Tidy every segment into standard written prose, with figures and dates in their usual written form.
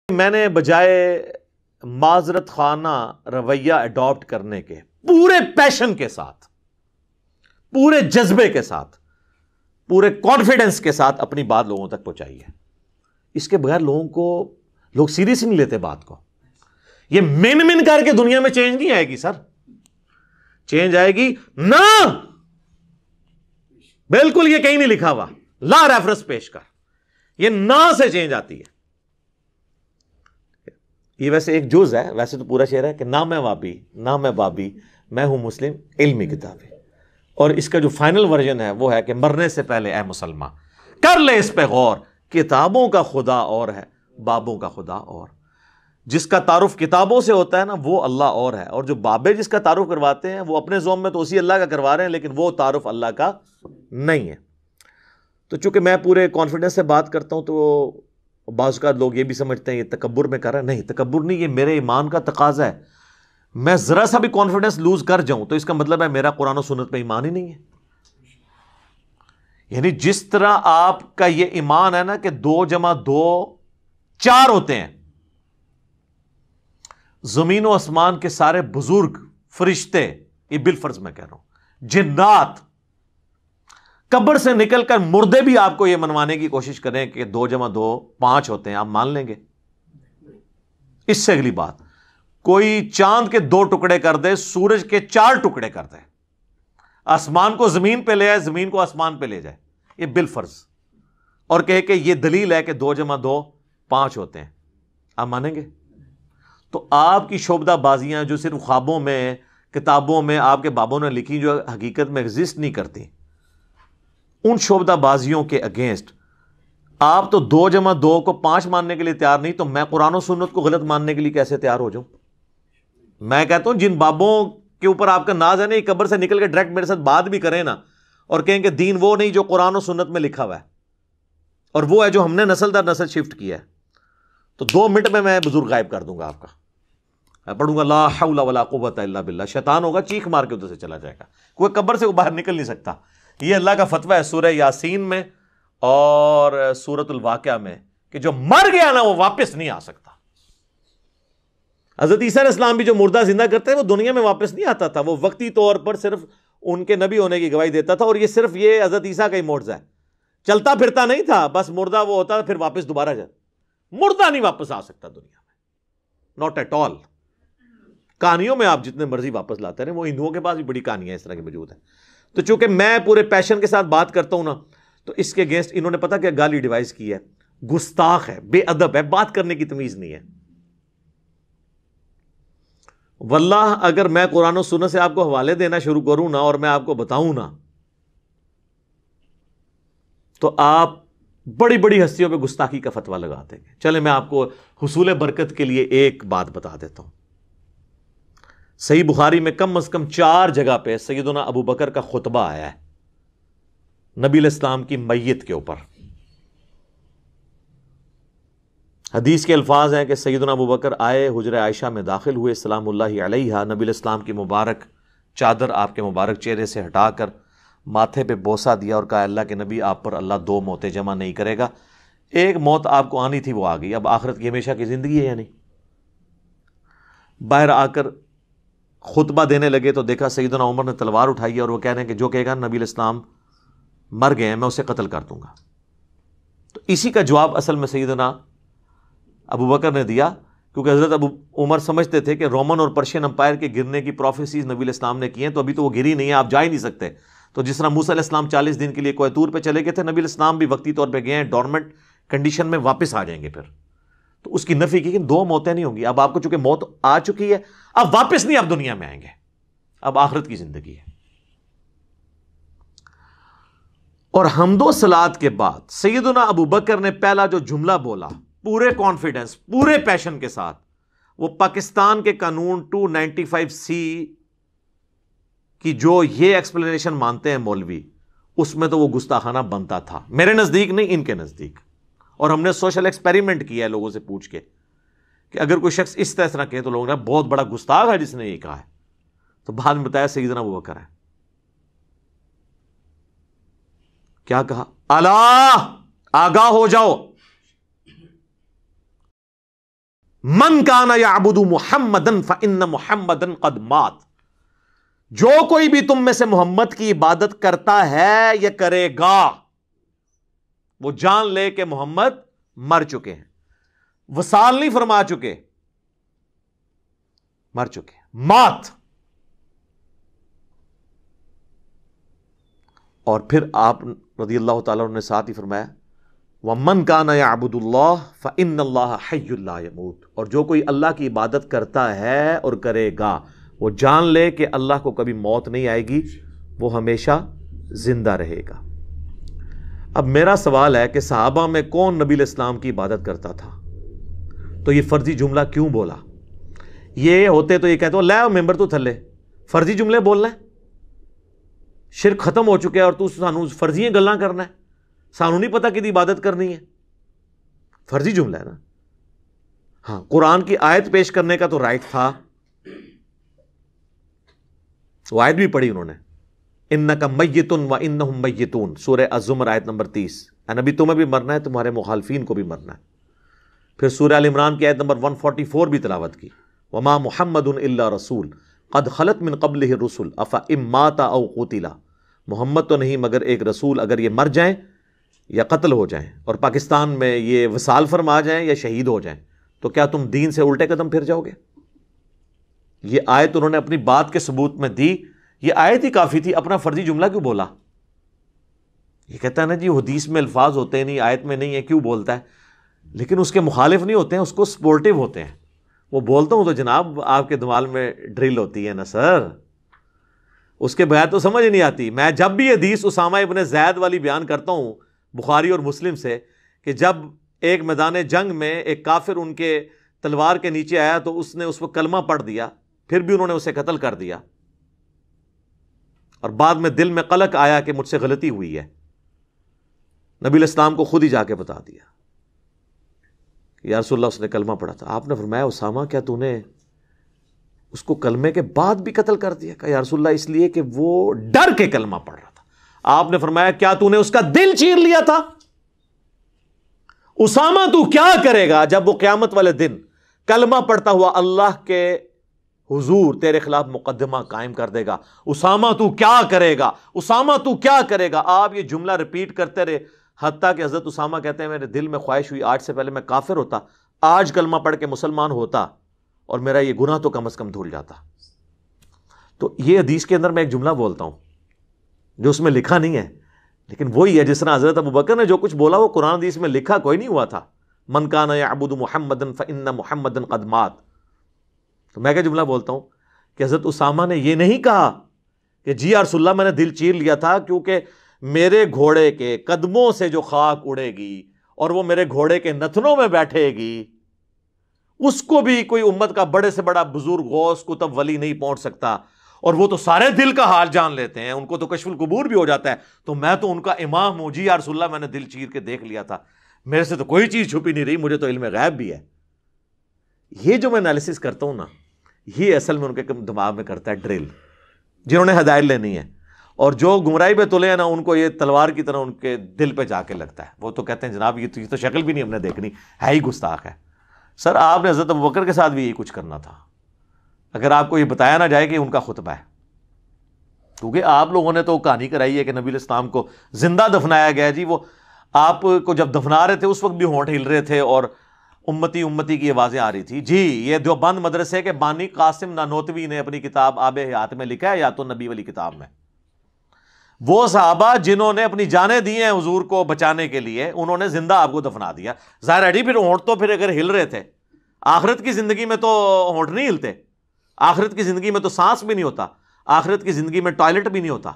میں نے بجائے معذرت خانہ رویہ اڈاپٹ کرنے کے پورے پیشن کے ساتھ، پورے جذبے کے ساتھ، پورے کانفیڈنس کے ساتھ اپنی بات لوگوں تک پہنچائی ہے۔ اس کے بغیر لوگ سیریس نہیں لیتے بات کو۔ یہ من کر کے دنیا میں چینج نہیں آئے گی سر، چینج آئے گی نہ، بالکل یہ کہیں نہیں لکھا ہوا، لا ریفرنس پیش کر، یہ نہ سے چینج آتی ہے۔ یہ ویسے ایک جز ہے، ویسے تو پورا شعر ہے کہ نہ میں وابی نہ میں بابی، میں ہوں مسلم علمی کتابی، اور اس کا جو فائنل ورژن ہے وہ ہے کہ مرنے سے پہلے اے مسلمان کر لے اس پہ غور، کتابوں کا خدا اور ہے بابوں کا خدا اور۔ جس کا تعارف کتابوں سے ہوتا ہے نا وہ اللہ اور ہے، اور جو بابے جس کا تعارف کرواتے ہیں وہ اپنے ذوم میں تو اسی اللہ کا کروا رہے ہیں، لیکن وہ تعارف اللہ کا نہیں ہے۔ تو چونکہ میں پورے کانفیڈنس سے بات کرتا ہوں تو بعض اوقات لوگ یہ بھی سمجھتے ہیں یہ تکبر میں کر رہا ہے، نہیں تکبر نہیں، یہ میرے ایمان کا تقاضا ہے۔ میں ذرا سا بھی کانفیڈنس لوز کر جاؤں تو اس کا مطلب ہے میرا قرآن و سنت پہ ایمان ہی نہیں ہے۔ یعنی جس طرح آپ کا یہ ایمان ہے نا کہ 2 + 2 4 ہوتے ہیں، زمین و آسمان کے سارے بزرگ فرشتے، یہ بالفرض میں کہہ رہا ہوں، جنات، قبر سے نکل کر مردے بھی آپ کو یہ منوانے کی کوشش کریں کہ 2 + 2 5 ہوتے ہیں، آپ مان لیں گے؟ اس سے اگلی بات، کوئی چاند کے 2 ٹکڑے کر دے، سورج کے 4 ٹکڑے کر دے، آسمان کو زمین پہ لے آئے، زمین کو آسمان پہ لے جائے، یہ بالفرض، اور کہے کہ یہ دلیل ہے کہ 2 + 2 5 ہوتے ہیں، آپ مانیں گے؟ تو آپ کی شعبدہ بازیاں جو صرف خوابوں میں، کتابوں میں آپ کے بابوں نے لکھی، جو حقیقت میں ایگزسٹ نہیں کرتی، ان شعبدہ بازیوں کے اگینسٹ آپ تو 2 + 2 کو 5 ماننے کے لیے تیار نہیں، تو میں قرآن و سنت کو غلط ماننے کے لیے کیسے تیار ہو جاؤں؟ میں کہتا ہوں جن بابوں کے اوپر آپ کا ناز ہے نا، یہ قبر سے نکل کے ڈائریکٹ میرے ساتھ بات بھی کریں نا، اور کہیں کہ دین وہ نہیں جو قرآن و سنت میں لکھا ہوا ہے، اور وہ ہے جو ہم نے نسل در نسل شفٹ کیا ہے، تو 2 منٹ میں بزرگ غائب کر دوں گا آپ کا۔ میں پڑھوں گا لا حول ولا قوت الا باللہ، شیطان ہوگا چیخ مار کے ادھر سے چلا جائے گا، کوئی قبر سے باہر نکل نہیں سکتا۔ یہ اللہ کا فتویٰ ہے سورہ یاسین میں اور سورۃ الواقعہ میں کہ جو مر گیا نا وہ واپس نہیں آ سکتا۔ حضرت عیسیٰ علیہ السلام بھی جو مردہ زندہ کرتے ہیں وہ دنیا میں واپس نہیں آتا تھا، وہ وقتی طور پر صرف ان کے نبی ہونے کی گواہی دیتا تھا، اور یہ صرف یہ حضرت عیسیٰ کا ہی معجزہ ہے، چلتا پھرتا نہیں تھا، بس مردہ وہ ہوتا پھر واپس دوبارہ جائے، مردہ نہیں واپس آ سکتا دنیا میں، ناٹ ایٹ آل۔ کہانیوں میں آپ جتنے مرضی واپس لاتے رہے، وہ ہندوؤں کے پاس بھی بڑی کہانیاں اس طرح کی موجود ہیں۔ تو چونکہ میں پورے پیشن کے ساتھ بات کرتا ہوں نا، تو اس کے اگینسٹ انہوں نے پتہ کیا گالی ڈیوائز کی ہے، گستاخ ہے، بے ادب ہے، بات کرنے کی تمیز نہیں ہے۔ واللہ اگر میں قرآن و سنت سے آپ کو حوالے دینا شروع کروں نا اور میں آپ کو بتاؤں نا، تو آپ بڑی بڑی ہستیوں پہ گستاخی کا فتویٰ لگا دیں گے۔ چلے میں آپ کو حصول برکت کے لیے ایک بات بتا دیتا ہوں۔ صحیح بخاری میں کم از کم 4 جگہ پہ سیدنا ابو بکر کا خطبہ آیا ہے نبی علیہ السلام کی میت کے اوپر۔ حدیث کے الفاظ ہیں کہ سیدنا ابو بکر آئے، حجرہ عائشہ میں داخل ہوئے، سلام اللہ علیہا، نبی علیہ السلام کی مبارک چادر آپ کے مبارک چہرے سے ہٹا کر ماتھے پہ بوسہ دیا اور کہا اللہ کے نبی آپ پر اللہ 2 موتیں جمع نہیں کرے گا، ایک موت آپ کو آنی تھی وہ آ گئی، اب آخرت کی ہمیشہ کی زندگی ہے یا نہیں۔ باہر آ کر خطبہ دینے لگے تو دیکھا سیدنا عمر نے تلوار اٹھائی ہے، اور وہ کہہ رہے ہیں کہ جو کہے گا نبی علیہ السلام مر گئے ہیں میں اسے قتل کر دوں گا۔ تو اسی کا جواب اصل میں سیدنا ابو بکر نے دیا، کیونکہ حضرت ابو عمر سمجھتے تھے کہ رومن اور پرشین امپائر کے گرنے کی پروفیسیز نبی علیہ السلام نے کی ہیں، تو ابھی تو وہ گری نہیں ہے، آپ جا ہی نہیں سکتے۔ تو جس طرح موسیٰ علیہ السلام 40 دن کے لیے کوہ طور پہ چلے گئے تھے، نبی علیہ السلام بھی وقتی طور پہ گئے ہیں، ڈورمنٹ کنڈیشن میں واپس آ جائیں گے پھر۔ تو اس کی نفی کی کہ 2 موتیں نہیں ہوں گی، اب آپ کو چونکہ موت آ چکی ہے، اب واپس نہیں آپ دنیا میں آئیں گے، اب آخرت کی زندگی ہے۔ اور حمد و صلات کے بعد سیدنا ابو بکر نے پہلا جو جملہ بولا پورے کانفیڈنس، پورے پیشن کے ساتھ، وہ پاکستان کے قانون 295C کی جو یہ ایکسپلینیشن مانتے ہیں مولوی، اس میں تو وہ گستاخانہ بنتا تھا، میرے نزدیک نہیں، ان کے نزدیک۔ اور ہم نے سوشل ایکسپیریمنٹ کیا ہے لوگوں سے پوچھ کے کہ اگر کوئی شخص اس طرح کہے تو لوگوں نے بہت بڑا گستاخ ہے جس نے یہ کہا ہے، تو بعد میں بتایا سیدنا ابو بکر ہے۔ کیا کہا؟ الا آگاہ ہو جاؤ، من کان یعبد محمدن فإن محمدن قد مات، جو کوئی بھی تم میں سے محمد کی عبادت کرتا ہے یا کرے گا، وہ جان لے کہ محمد مر چکے ہیں، وصال نہیں فرما چکے، مر چکے، مات۔ اور پھر آپ رضی اللہ تعالیٰ عنہ نے ساتھ ہی فرمایا وَمَنْ كَانَ يَعْبُدُ اللَّهَ فَإِنَّ اللَّهَ حَيٌّ لَا يَمُوتُ، اور جو کوئی اللہ کی عبادت کرتا ہے اور کرے گا، وہ جان لے کہ اللہ کو کبھی موت نہیں آئے گی، وہ ہمیشہ زندہ رہے گا۔ اب میرا سوال ہے کہ صحابہ میں کون نبی الاسلام کی عبادت کرتا تھا؟ تو یہ فرضی جملہ کیوں بولا؟ یہ ہوتے تو یہ کہتے ہو لے ممبر تو تھلے فرضی جملے بولنا ہے، شرک ختم ہو چکے اور تو سانو فرضی گلاں کرنا ہے، سانو نہیں پتا کہ عبادت کرنی ہے، فرضی جملہ ہے نا۔ ہاں، قرآن کی آیت پیش کرنے کا تو رائٹ تھا، وہ آیت بھی پڑھی انہوں نے، انک میت و انہم میتون، سورہ الزمر آیت نمبر 30، نبی تمہیں بھی مرنا ہے، تمہارے مخالفین کو بھی مرنا ہے۔ پھر سورہ ال عمران کی آیت نمبر 144 بھی تلاوت کی، وما محمد الا رسول قد خلت من قبلہ الرسل افإن مات او قتل، محمد تو نہیں مگر ایک رسول، اگر یہ مر جائیں یا قتل ہو جائیں اور پاکستان میں یہ وصال فرما جائیں یا شہید ہو جائیں، تو کیا تم دین سے الٹے قدم پھر جاؤ گے؟ یہ آیت انہوں نے اپنی بات کے ثبوت میں دی، یہ آیت ہی کافی تھی، اپنا فرضی جملہ کیوں بولا؟ یہ کہتا ہے نا جی حدیث میں الفاظ ہوتے نہیں، آیت میں نہیں ہے، کیوں بولتا ہے؟ لیکن اس کے مخالف نہیں ہوتے ہیں، اس کو سپورٹیو ہوتے ہیں۔ وہ بولتا ہوں تو جناب آپ کے دماغ میں ڈرل ہوتی ہے نا سر، اس کے بغیر تو سمجھ نہیں آتی۔ میں جب بھی حدیث اسامہ ابن زید والی بیان کرتا ہوں بخاری اور مسلم سے، کہ جب ایک میدان جنگ میں ایک کافر ان کے تلوار کے نیچے آیا تو اس نے اس وقت کلمہ پڑھ دیا، پھر بھی انہوں نے اسے قتل کر دیا، اور بعد میں دل میں قلق آیا کہ مجھ سے غلطی ہوئی ہے، نبی الاسلام کو خود ہی جا کے بتا دیا کہ یا رسول اللہ اس نے کلمہ پڑھا تھا۔ آپ نے فرمایا اسامہ کیا تو نے اس کو کلمے کے بعد بھی قتل کر دیا؟ کہ یا رسول اللہ اس لیے کہ وہ ڈر کے کلمہ پڑھ رہا تھا۔ آپ نے فرمایا کیا تو نے اس کا دل چیر لیا تھا؟ اسامہ تو کیا کرے گا جب وہ قیامت والے دن کلمہ پڑھتا ہوا اللہ کے حضور تیرے خلاف مقدمہ قائم کر دے گا؟ اسامہ تو کیا کرے گا؟ اسامہ تو کیا کرے گا؟ آپ یہ جملہ ریپیٹ کرتے رہے، حتیٰ کہ حضرت اسامہ کہتے ہیں میرے دل میں خواہش ہوئی آج سے پہلے میں کافر ہوتا، آج کلمہ پڑھ کے مسلمان ہوتا اور میرا یہ گناہ تو کم از کم دھل جاتا۔ تو یہ حدیث کے اندر میں ایک جملہ بولتا ہوں جو اس میں لکھا نہیں ہے، لیکن وہی ہے جس طرح حضرت ابوبکر نے جو کچھ بولا وہ قرآن حدیث میں لکھا کوئی نہیں ہوا تھا، من کان یعبد محمدا فإن محمدا قد مات۔ تو میں کیا جملہ بولتا ہوں کہ حضرت اسامہ نے یہ نہیں کہا کہ جی یا رسول اللہ میں نے دل چیر لیا تھا کیونکہ میرے گھوڑے کے قدموں سے جو خاک اڑے گی اور وہ میرے گھوڑے کے نتنوں میں بیٹھے گی، اس کو بھی کوئی امت کا بڑے سے بڑا بزرگ غوث کتب ولی نہیں پہنچ سکتا، اور وہ تو سارے دل کا حال جان لیتے ہیں، ان کو تو کشف القبور بھی ہو جاتا ہے، تو میں تو ان کا امام ہوں، جی یا رسول اللہ میں نے دل چیر کے دیکھ لیا تھا، میرے سے تو کوئی چیز چھپی نہیں رہی، مجھے تو علم غیب بھی ہے۔ یہ جو میں انالیسس کرتا ہوں نا، یہ اصل میں ان کے دماغ میں کرتا ہے ڈرل، جنہوں نے ہدایت لینی ہے، اور جو گمراہی پہ تلے ہیں نا ان کو یہ تلوار کی طرح ان کے دل پہ جا کے لگتا ہے، وہ تو کہتے ہیں جناب یہ تو شکل بھی نہیں ہم نے دیکھنی، ہے ہی گستاخ ہے۔ سر آپ نے حضرت ابوبکر کے ساتھ بھی یہی کچھ کرنا تھا، اگر آپ کو یہ بتایا نہ جائے کہ ان کا خطبہ ہے، کیونکہ آپ لوگوں نے تو کہانی کرائی ہے کہ نبی الاسلام کو زندہ دفنایا گیا۔ جی وہ آپ کو جب دفنا رہے تھے اس وقت بھی ہونٹ ہل رہے تھے اور امتی امتی کی آوازیں آ رہی تھی۔ جی یہ دیوبند مدرسے کے بانی قاسم نانوتوی نے اپنی کتاب آب حیات میں لکھا ہے، یا تو نبی والی کتاب میں، وہ صحابہ جنہوں نے اپنی جانیں دی ہیں حضور کو بچانے کے لیے، انہوں نے زندہ آپ کو دفنا دیا۔ ظاہر ہے پھر ہونٹ تو پھر اگر ہل رہے تھے، آخرت کی زندگی میں تو ہونٹ نہیں ہلتے، آخرت کی زندگی میں تو سانس بھی نہیں ہوتا، آخرت کی زندگی میں ٹوائلٹ بھی نہیں ہوتا،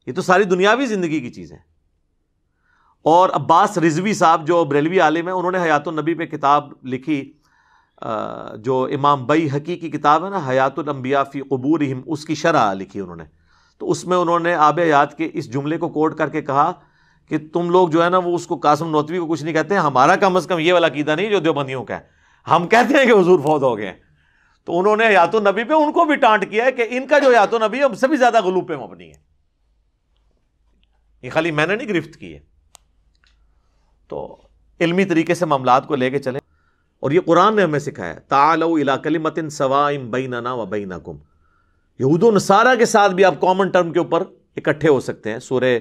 یہ تو ساری دنیاوی زندگی کی چیز ہے۔ اور عباس رضوی صاحب جو بریلوی عالم ہیں، انہوں نے حیات النبی پہ کتاب لکھی، جو امام بیہقی کی کتاب ہے نا حیات الانبیاء فی قبورہم، اس کی شرح لکھی انہوں نے۔ تو اس میں انہوں نے آب حیات کے اس جملے کو کوٹ کر کے کہا کہ تم لوگ جو ہے نا وہ اس کو قاسم نوتوی کو کچھ نہیں کہتے ہیں، ہمارا کم از کم یہ والا عقیدہ نہیں جو دیوبندیوں کا ہے، ہم کہتے ہیں کہ حضور فوت ہو گئے ہیں۔ تو انہوں نے حیات النبی پہ ان کو بھی ٹانٹ کیا ہے کہ ان کا جو حیات النبی ہے ہم سے بھی زیادہ غلو پہ مبنی ہے، یہ خالی میں نے نہیں گرفت کی ہے۔ تو علمی طریقے سے معاملات کو لے کے چلیں، اور یہ قرآن نے ہمیں سکھایا ہے، تعالوا الی کلمۃ سواء بیننا و بینکم، یہود و نصارہ کے ساتھ بھی آپ کامن ٹرم کے اوپر اکٹھے ہو سکتے ہیں۔ سورہ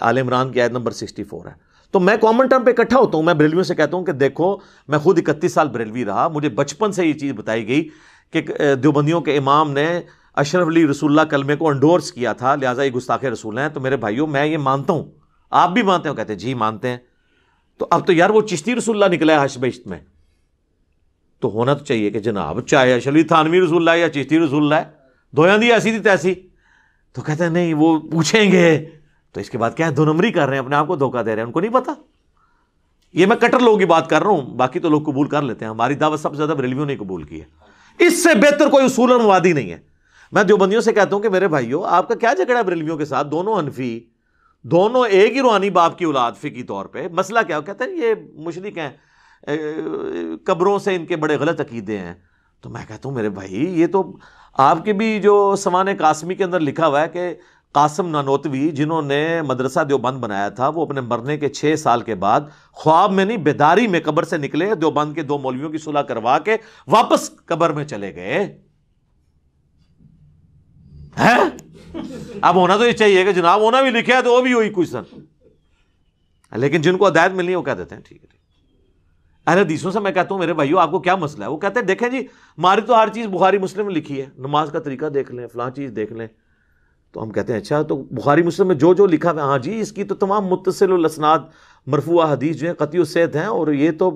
آل عمران کی آیت نمبر 64 ہے۔ تو میں کامن ٹرم پہ اکٹھا ہوتا ہوں، میں بریلویوں سے کہتا ہوں کہ دیکھو میں خود 31 سال بریلوی رہا، مجھے بچپن سے یہ چیز بتائی گئی کہ دیوبندیوں کے امام نے اشرف علی رسول اللہ کلمے کو انڈورس کیا تھا، لہٰذا یہ گستاخ رسول ہیں۔ تو میرے بھائیوں میں یہ مانتا ہوں، آپ بھی مانتے ہو؟ کہتے ہیں جی مانتے ہیں۔ تو اب تو یار وہ چشتی رسول اللہ نکلا ہے حشر بہشت میں، تو ہونا تو چاہیے کہ جناب چاہے اشرف علی تھانوی رسول اللہ یا چشتی رسول اللہ ہے، دویاں دی ایسی تھی تیسی۔ تو کہتے ہیں نہیں وہ پوچھیں گے، تو اس کے بعد کیا ہے، دو نمبری کر رہے ہیں، اپنے آپ کو دھوکہ دے رہے ہیں، ان کو نہیں پتا۔ یہ میں کٹر لوگوں کی بات کر رہا ہوں، باقی تو لوگ قبول کر لیتے ہیں، ہماری دعوت سب سے زیادہ بریلویوں نے قبول کی ہے، اس سے بہتر کوئی اصول اور موادی نہیں ہے۔ میں دیوبندیوں سے کہتا ہوں کہ میرے بھائیوں آپ کا کیا جھگڑا ہے بریلویوں کے ساتھ، دونوں حنفی، دونوں ایک ہی روحانی باپ کی اولاد فقہی طور پہ، مسئلہ کیا ہو؟ کہتے ہیں یہ مشرک ہیں، قبروں سے ان کے بڑے غلط عقیدے ہیں۔ تو میں کہتا ہوں میرے بھائی یہ تو آپ کے بھی جو سمان قاسمی کے اندر لکھا ہوا ہے کہ قاسم نانوتوی جنہوں نے مدرسہ دیوبند بنایا تھا، وہ اپنے مرنے کے 6 سال کے بعد خواب میں نہیں بیداری میں قبر سے نکلے، دیوبند کے 2 مولویوں کی صلح کروا کے واپس قبر میں چلے گئے ہیں۔ اب ہونا تو یہ چاہیے کہ جناب ہونا بھی لکھا ہے تو وہ بھی ہوئی کچھ سن، لیکن جن کو ہدایت ملنی ہے وہ کہہ دیتے ہیں ٹھیک ہے۔ اہل حدیثوں سے میں کہتا ہوں میرے بھائیوں آپ کو کیا مسئلہ ہے؟ وہ کہتے ہیں دیکھیں جی ہماری تو ہر چیز بخاری مسلم میں لکھی ہے، نماز کا طریقہ دیکھ لیں، فلاں چیز دیکھ لیں۔ تو ہم کہتے ہیں اچھا تو بخاری مسلم میں جو جو لکھا ہے، ہاں جی اس کی تو تمام متصل الاسناد مرفوع حدیث جو ہیں قطعی الصحت ہیں، اور یہ تو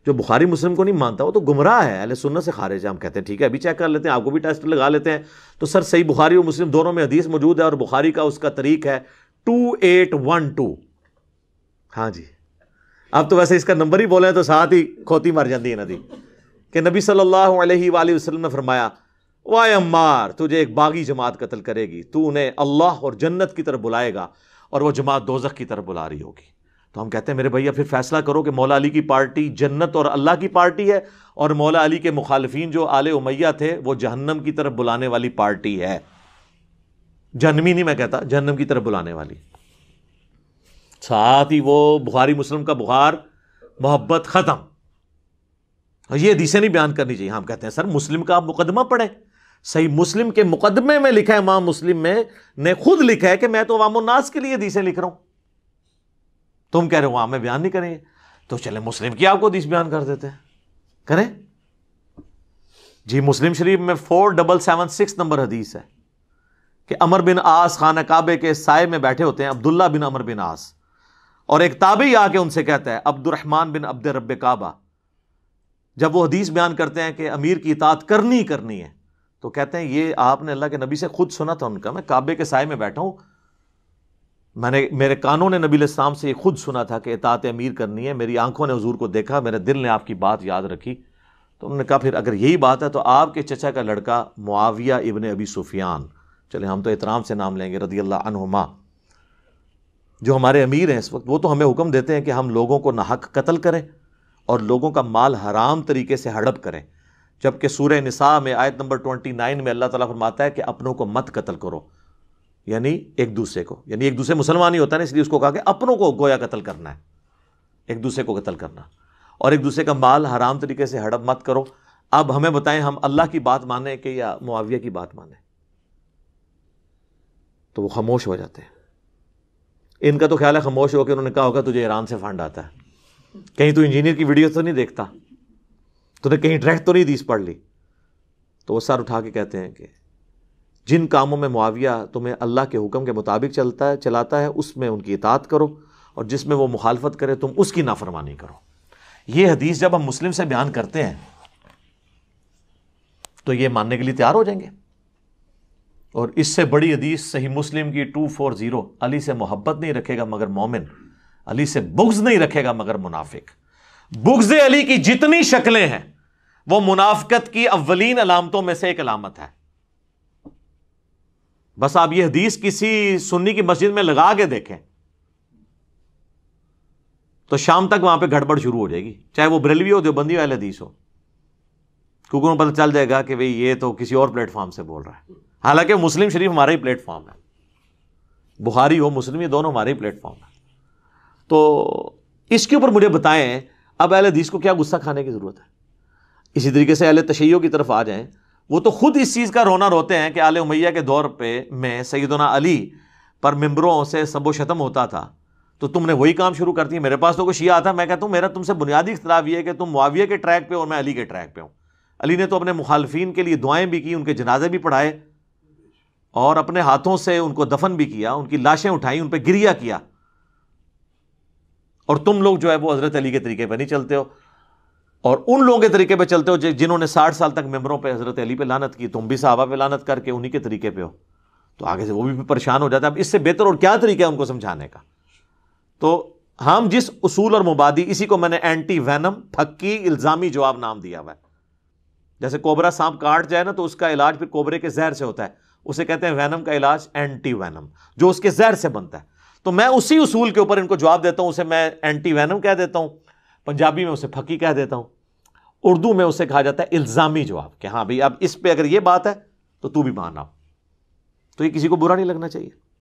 جو بخاری مسلم کو نہیں مانتا وہ تو گمراہ ہے، اہل سنت سے خارج ہے۔ ہم کہتے ہیں ٹھیک ہے ابھی چیک کر لیتے ہیں، آپ کو بھی ٹیسٹ لگا لیتے ہیں۔ تو سر صحیح بخاری اور مسلم دونوں میں حدیث موجود ہے، اور بخاری کا اس کا طریق ہے 2812۔ ہاں جی اب تو ویسے اس کا نمبر ہی بولیں تو ساتھ ہی کھوتی مر جاتی ہے ندی، کہ نبی صلی اللہ علیہ وآلہ وسلم نے فرمایا وائے عمار تجھے ایک باغی جماعت قتل کرے گی، تو انہیں اللہ اور جنت کی طرف بلائے گا اور وہ جماعت دوزخ کی طرف بلا رہی ہوگی۔ تو ہم کہتے ہیں میرے بھیا پھر فیصلہ کرو کہ مولا علی کی پارٹی جنت اور اللہ کی پارٹی ہے، اور مولا علی کے مخالفین جو آل امیہ تھے وہ جہنم کی طرف بلانے والی پارٹی ہے۔ جہنمی نہیں میں کہتا، جہنم کی طرف بلانے والی۔ ساتھ ہی وہ بخاری مسلم کا بخار محبت ختم، اور یہ حدیثیں نہیں بیان کرنی چاہیے۔ ہم کہتے ہیں سر مسلم کا آپ مقدمہ پڑھیں، صحیح مسلم کے مقدمے میں لکھا ہے، امام مسلم میں نے خود لکھا ہے کہ میں تو عوام الناس کے لیے حدیثیں لکھ رہا ہوں، تم کہہ رہے ہو وہاں میں بیان نہیں کریں گے، تو چلیں مسلم کی آپ کو حدیث بیان کر دیتے ہیں، کریں جی۔ مسلم شریف میں 4776 نمبر حدیث ہے کہ عمر بن عاص خانہ کعبے کے سائے میں بیٹھے ہوتے ہیں، عبداللہ بن عمر بن عاص، اور ایک تابعی آ کے ان سے کہتا ہے عبد الرحمن بن عبد رب کعبہ، جب وہ حدیث بیان کرتے ہیں کہ امیر کی اطاعت کرنی ہی کرنی ہے، تو کہتے ہیں یہ آپ نے اللہ کے نبی سے خود سنا تھا ان کا، میں کعبے کے سائے میں بیٹھا ہوں، میرے کانوں نے نبی علیہ السلام سے یہ خود سنا تھا کہ اطاعت امیر کرنی ہے، میری آنکھوں نے حضور کو دیکھا، میرے دل نے آپ کی بات یاد رکھی۔ تو انہوں نے کہا پھر اگر یہی بات ہے تو آپ کے چچا کا لڑکا معاویہ ابن ابی سفیان، چلیں ہم تو احترام سے نام لیں گے، رضی اللہ عنہما، جو ہمارے امیر ہیں اس وقت، وہ تو ہمیں حکم دیتے ہیں کہ ہم لوگوں کو ناحق قتل کریں اور لوگوں کا مال حرام طریقے سے ہڑپ کریں، جبکہ سورہ نساء میں آیت نمبر 29 میں اللہ تعالیٰ فرماتا ہے کہ اپنوں کو مت قتل کرو، یعنی ایک دوسرے کو، یعنی ایک دوسرے مسلمان ہی ہوتا ہے نا، اس لیے اس کو کہا کہ اپنوں کو گویا قتل کرنا ہے، ایک دوسرے کو قتل کرنا، اور ایک دوسرے کا مال حرام طریقے سے ہڑپ مت کرو۔ اب ہمیں بتائیں ہم اللہ کی بات مانیں کہ یا معاویہ کی بات مانیں؟ تو وہ خاموش ہو جاتے ہیں۔ ان کا تو خیال ہے خاموش ہو کے انہوں نے کہا ہوگا تجھے ایران سے فنڈ آتا ہے، کہیں تو انجینئر کی ویڈیو تو نہیں دیکھتا، تو نے کہیں ڈائریکٹ تو نہیں حدیث پڑھ لی؟ تو وہ سر اٹھا کے کہتے ہیں کہ جن کاموں میں معاویہ تمہیں اللہ کے حکم کے مطابق چلاتا ہے اس میں ان کی اطاعت کرو، اور جس میں وہ مخالفت کرے تم اس کی نافرمانی کرو۔ یہ حدیث جب ہم مسلم سے بیان کرتے ہیں تو یہ ماننے کے لیے تیار ہو جائیں گے، اور اس سے بڑی حدیث صحیح مسلم کی 240، علی سے محبت نہیں رکھے گا مگر مومن، علی سے بغض نہیں رکھے گا مگر منافق۔ بغض علی کی جتنی شکلیں ہیں وہ منافقت کی اولین علامتوں میں سے ایک علامت ہے۔ بس آپ یہ حدیث کسی سنی کی مسجد میں لگا کے دیکھیں تو شام تک وہاں پہ گڑبڑ شروع ہو جائے گی، چاہے وہ بریلوی ہو، دیوبندی ہو، اہل حدیث ہو، کیونکہ انہیں پتہ چل جائے گا کہ یہ تو کسی اور پلیٹ فارم سے بول رہا ہے، حالانکہ مسلم شریف ہمارا ہی پلیٹ فارم ہے، بخاری ہو مسلم یہ دونوں ہمارے ہی پلیٹ فارم ہے۔ تو اس کے اوپر مجھے بتائیں اب اہل حدیث کو کیا غصہ کھانے کی ضرورت ہے؟ اسی طریقے سے اہل تشیع کی طرف آ جائیں، وہ تو خود اس چیز کا رونا روتے ہیں کہ آل امیہ کے دور پہ میں سیدنا علی پر ممبروں سے سب و شتم ہوتا تھا، تو تم نے وہی کام شروع کر دی۔ میرے پاس تو کوئی شیعہ آتا، میں کہتا ہوں میرا تم سے بنیادی اختلاف یہ ہے کہ تم معاویہ کے ٹریک پہ اور میں علی کے ٹریک پہ ہوں۔ علی نے تو اپنے مخالفین کے لیے دعائیں بھی کی، ان کے جنازے بھی پڑھائے، اور اپنے ہاتھوں سے ان کو دفن بھی کیا، ان کی لاشیں اٹھائیں، ان پہ گریہ کیا، اور تم لوگ جو ہے وہ حضرت علی کے طریقے پہ نہیں چلتے ہو، اور ان لوگوں کے طریقے پہ چلتے ہو جنہوں نے 60 سال تک ممبروں پہ حضرت علی پہ لعنت کی، تم بھی صحابہ پہ لعنت کر کے انہی کے طریقے پہ ہو۔ تو آگے سے وہ بھی پریشان ہو جاتا ہے، اب اس سے بہتر اور کیا طریقہ ہے ان کو سمجھانے کا؟ تو ہم جس اصول اور مبادی، اسی کو میں نے اینٹی وینم، پھکی الزامی جواب نام دیا ہوا ہے۔ جیسے کوبرا سانپ کاٹ جائے نا تو اس کا علاج پھر کوبرے کے زہر سے ہوتا ہے، اسے کہتے ہیں وینم کا علاج اینٹی وینم، جو اس کے زہر سے بنتا ہے۔ تو میں اسی اصول کے اوپر ان کو جواب دیتا ہوں، اسے میں اینٹی وینم کہہ دیتا ہوں، پنجابی میں اسے پھکی کہہ دیتا ہوں، اردو میں اسے کہا جاتا ہے الزامی جواب، کہ ہاں بھئی اب اس پہ اگر یہ بات ہے تو تو بھی مان آؤ۔ تو یہ کسی کو برا نہیں لگنا چاہیے۔